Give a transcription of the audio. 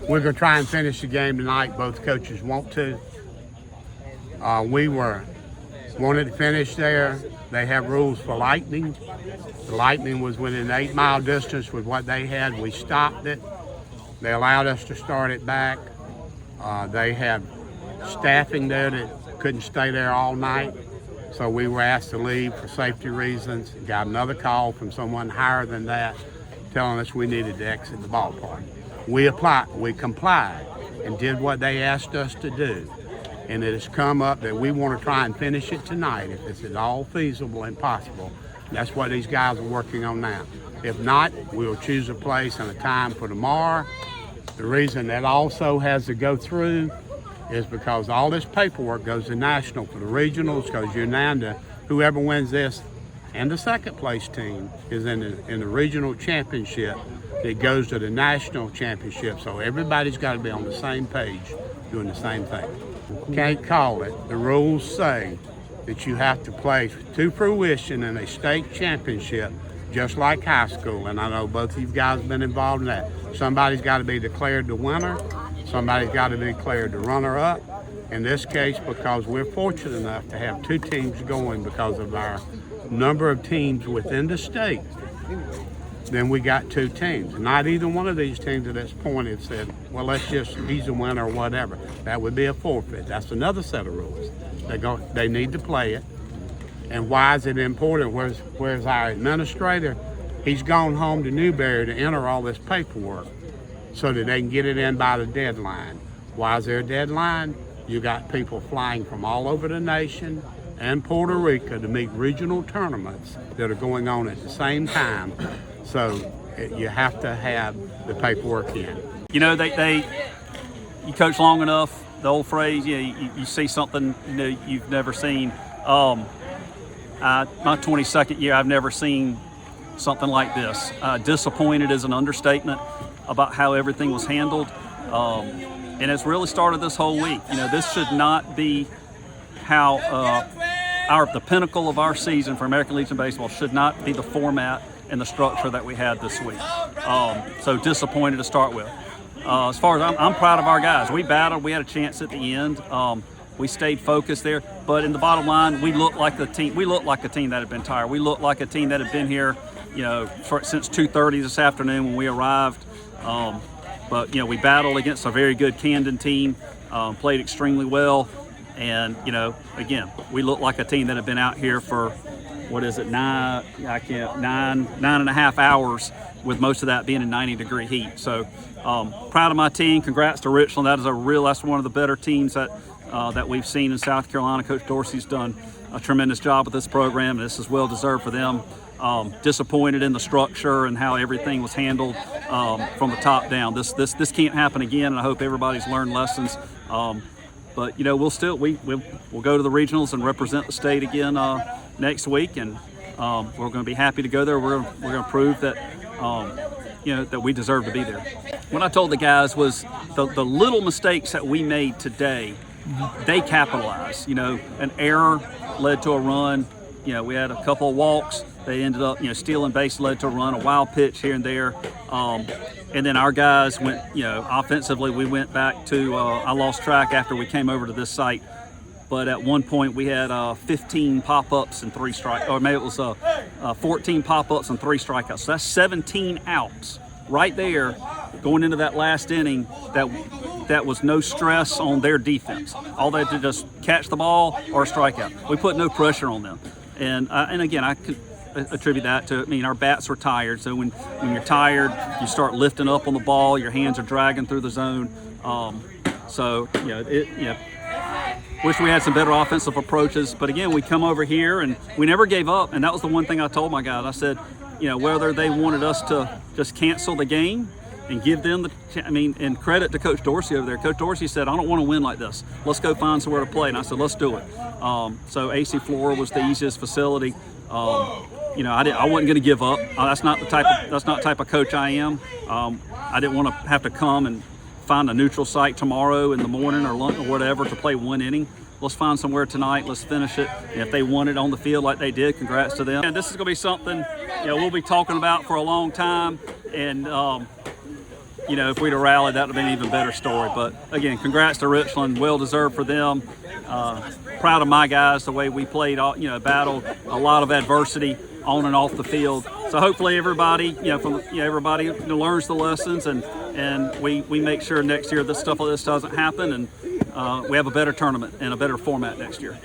We're going to try and finish the game tonight. Both coaches want to. We wanted to finish there. They have rules for lightning. The lightning was within 8-mile distance with what they had. We stopped it. They allowed us to start it back. They had staffing there that couldn't stay there all night. So we were asked to leave for safety reasons. Got another call from someone higher than that telling us we needed to exit the ballpark. We complied and did what they asked us to do. And it has come up that we want to try and finish it tonight if it's at all feasible and possible. That's what these guys are working on now. If not, we'll choose a place and a time for tomorrow. The reason that also has to go through is because all this paperwork goes to national for the regionals, because you're down to whoever wins this and the second place team is in the regional championship. It goes to the national championship, so everybody's got to be on the same page doing the same thing. Can't call it. The rules say that you have to play to fruition in a state championship just like high school, and I know both of you guys have been involved in that. Somebody's got to be declared the winner. Somebody's got to be declared the runner-up. In this case, because we're fortunate enough to have two teams going because of our number of teams within the state, then we got two teams. Not either one of these teams at this point have said, well, he's the winner or whatever. That would be a forfeit. That's another set of rules. They need to play it. And why is it important? Where's our administrator? He's gone home to Newberry to enter all this paperwork so that they can get it in by the deadline. Why is there a deadline? You got people flying from all over the nation and Puerto Rico to meet regional tournaments that are going on at the same time. So you have to have the paperwork in. You know, you coach long enough, the old phrase, you see something you've never seen. My 22nd year, I've never seen something like this. Disappointed is an understatement about how everything was handled. And it's really started this whole week. This should not be how the pinnacle of our season for American Legion Baseball should not be the format and the structure that we had this week. So disappointed to start with. As far as I'm proud of our guys. We battled. We had a chance at the end. We stayed focused there. But in the bottom line, we looked like the team. We looked like a team that had been tired. We looked like a team that had been here, since 2:30 this afternoon when we arrived. But we battled against a very good Camden team. Played extremely well. And, again, we look like a team that had been out here for, 9.5 hours, with most of that being in 90-degree heat. So proud of my team. Congrats to Richland. That's one of the better teams that we've seen in South Carolina. Coach Dorsey's done a tremendous job with this program, and this is well deserved for them. Disappointed in the structure and how everything was handled from the top down. This can't happen again, and I hope everybody's learned lessons. But we'll go to the regionals and represent the state again next week, and we're going to be happy to go there. We're going to prove that that we deserve to be there. What I told the guys was the little mistakes that we made today, they capitalized. An error led to a run. We had a couple of walks. They ended up, stealing base led to a run, a wild pitch here and there. And then our guys went, offensively, we went back to, I lost track after we came over to this site. But at one point we had 15 pop-ups and 3 strikeouts, or maybe it was 14 pop-ups and 3 strikeouts. So that's 17 outs right there going into that last inning. That was no stress on their defense. All they had to just catch the ball or a strikeout. We put no pressure on them. And again, I could attribute that to, our bats were tired. So when you're tired, you start lifting up on the ball, your hands are dragging through the zone. Wish we had some better offensive approaches. But again, we come over here and we never gave up. And that was the one thing I told my guys. I said, whether they wanted us to just cancel the game and give them and credit to Coach Dorsey over there. Coach Dorsey said, I don't want to win like this. Let's go find somewhere to play. And I said, let's do it. So AC Flora was the easiest facility. I wasn't going to give up. That's not the type of coach I am. I didn't want to have to come and find a neutral site tomorrow in the morning or lunch or whatever to play one inning. Let's find somewhere tonight. Let's finish it. And if they won it on the field like they did, congrats to them. And this is going to be something we'll be talking about for a long time. And if we'd have rallied, that would have been an even better story. But again, congrats to Richland, well deserved for them. Proud of my guys, the way we played, battled a lot of adversity on and off the field. So hopefully everybody, everybody learns the lessons, and we make sure next year this stuff like this doesn't happen, and we have a better tournament and a better format next year.